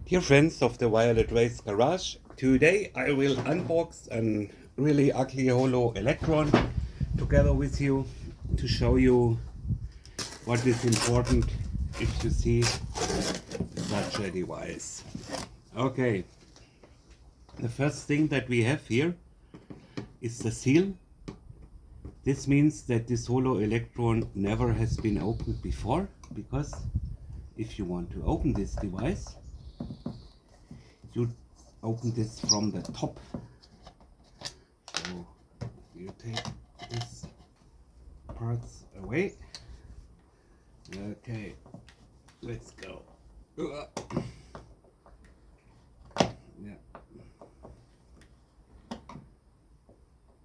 Dear friends of the Violetraysgarage, today I will unbox a really ugly Holo Electron together with you to show you what is important if you see such a device. Okay, the first thing that we have here is the seal. This means that this Holo Electron never has been opened before, because if you want to open this device, you open this from the top. So you take these parts away. Okay, let's go. Yeah.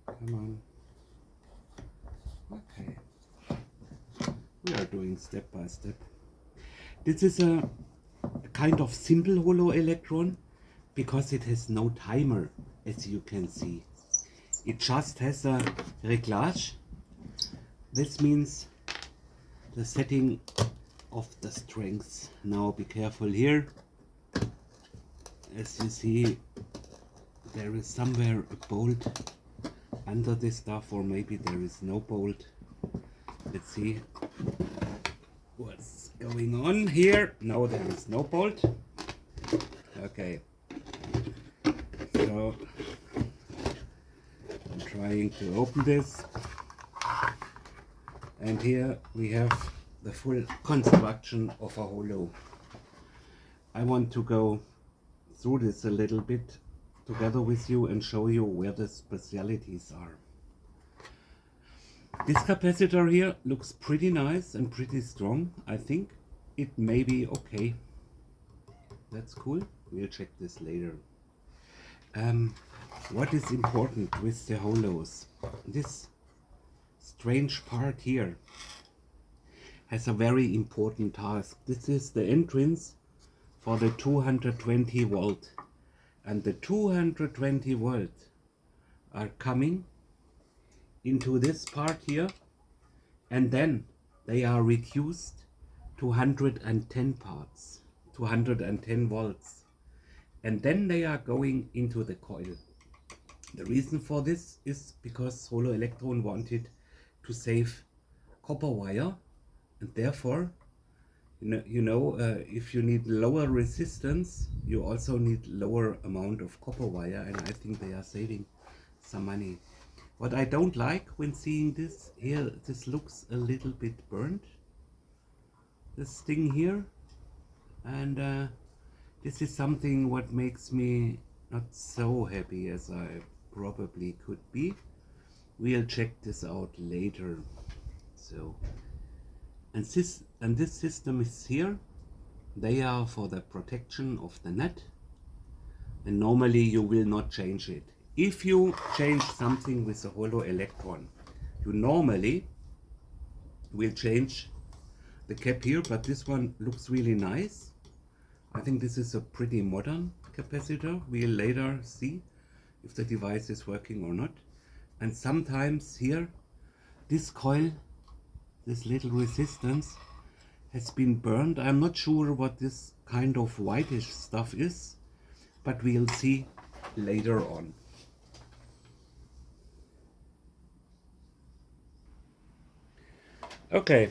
Come on. Okay. We are doing step by step. This is a kind of simple Holo Electron because it has no timer, as you can see. It just has a réglage. This means the setting of the strength. Now be careful here. As you see, there is somewhere a bolt under this stuff, or maybe there is no bolt. Let's see what's going on here. No, there is no bolt. Okay, so I'm trying to open this, and here we have the full construction of a holo. I want to go through this a little bit together with you and show you where the specialities are. This capacitor here looks pretty nice and pretty strong. I think it may be okay. That's cool. We'll check this later. What is important with the holos? This strange part here has a very important task. This is the entrance for the 220 volt, and the 220 volt are coming into this part here, and then they are reduced to 110 parts, 210 volts, and then they are going into the coil. The reason for this is because Holo Electron wanted to save copper wire, and therefore if you need lower resistance, you also need lower amount of copper wire, and I think they are saving some money. What I don't like when seeing this here, this looks a little bit burnt, this thing here, and this is something what makes me not so happy as I probably could be. We'll check this out later. So, and this system is here. They are for the protection of the net, and normally you will not change it. If you change something with a Holo Electron, you normally will change the cap here, but this one looks really nice. I think this is a pretty modern capacitor. We'll later see if the device is working or not. And sometimes here, this coil, this little resistance, has been burned. I'm not sure what this kind of whitish stuff is, but we'll see later on. Okay,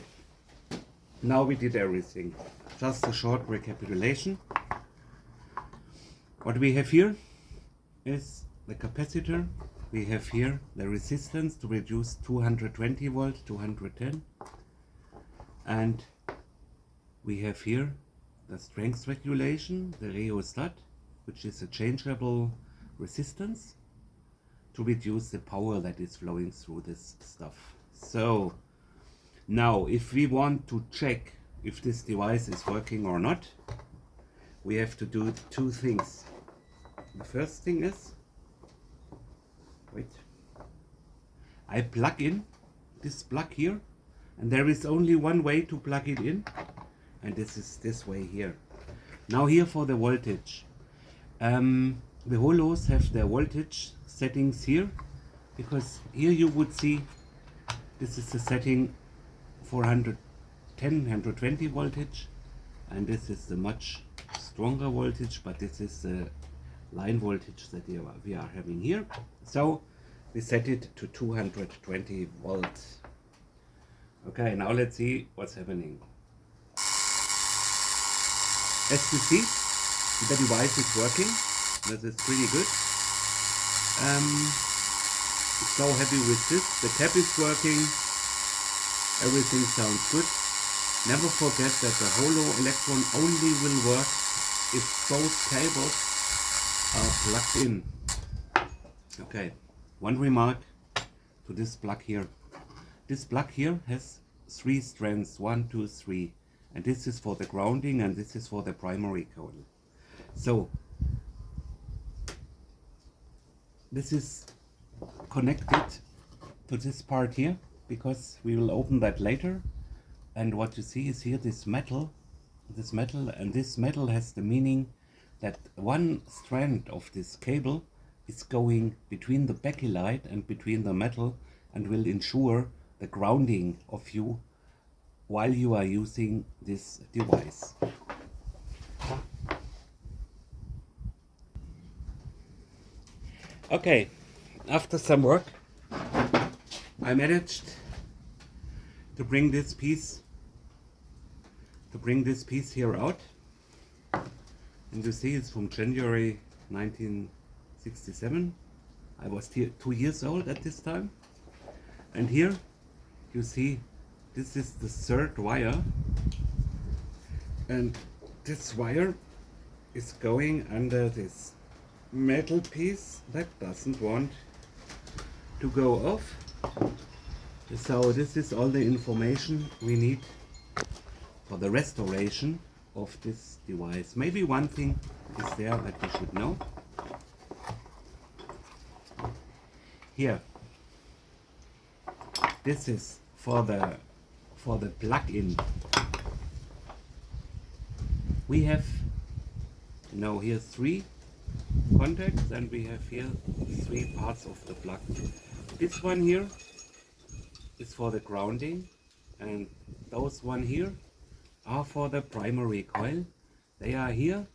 now we did everything. Just a short recapitulation. What we have here is the capacitor. We have here the resistance to reduce 220 volt to 110, and we have here the strength regulation, the rheostat, which is a changeable resistance to reduce the power that is flowing through this stuff. So now if we want to check if this device is working or not, we have to do two things. The first thing is, I plug in this plug here, and there is only one way to plug it in, and this is this way here. Now here for the voltage. The holos have their voltage settings here, because here you would see this is the setting for 110, 120 voltage, and this is the much stronger voltage, but this is the line voltage that we are having here. So we set it to 220 volts. Okay, now let's see what's happening. As you see, the device is working. This is pretty good. So happy with this. The cap is working. Everything sounds good. Never forget that the Holo Electron only will work if both cables are plugged in. Okay, one remark to this plug here. This plug here has 3 strands, 1, 2, 3, and this is for the grounding and this is for the primary coil. So this is connected to this part here because we will open that later. And what you see is here this metal, and this metal has the meaning that one strand of this cable is going between the backlight and between the metal and will ensure the grounding of you while you are using this device. Okay, after some work I managed to bring this piece here out, and you see it's from January 1967. I was 2 years old at this time, and here you see this is the 3rd wire, and this wire is going under this metal piece that doesn't want to go off. So this is all the information we need for the restoration of this device. Maybe one thing is there that you should know. Here, this is for the plug-in. We have now here 3 contacts, and we have here 3 parts of the plug. This one here is for the grounding, and those one here are for the primary coil. They are here.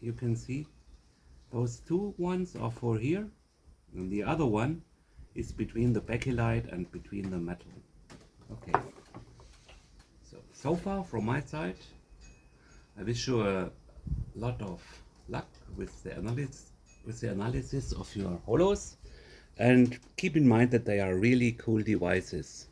You can see those 2 ones are for here, and the other one is between the backlight and between the metal. Okay. So far from my side, I wish you a lot of luck with the analysis of your Holos, and keep in mind that they are really cool devices.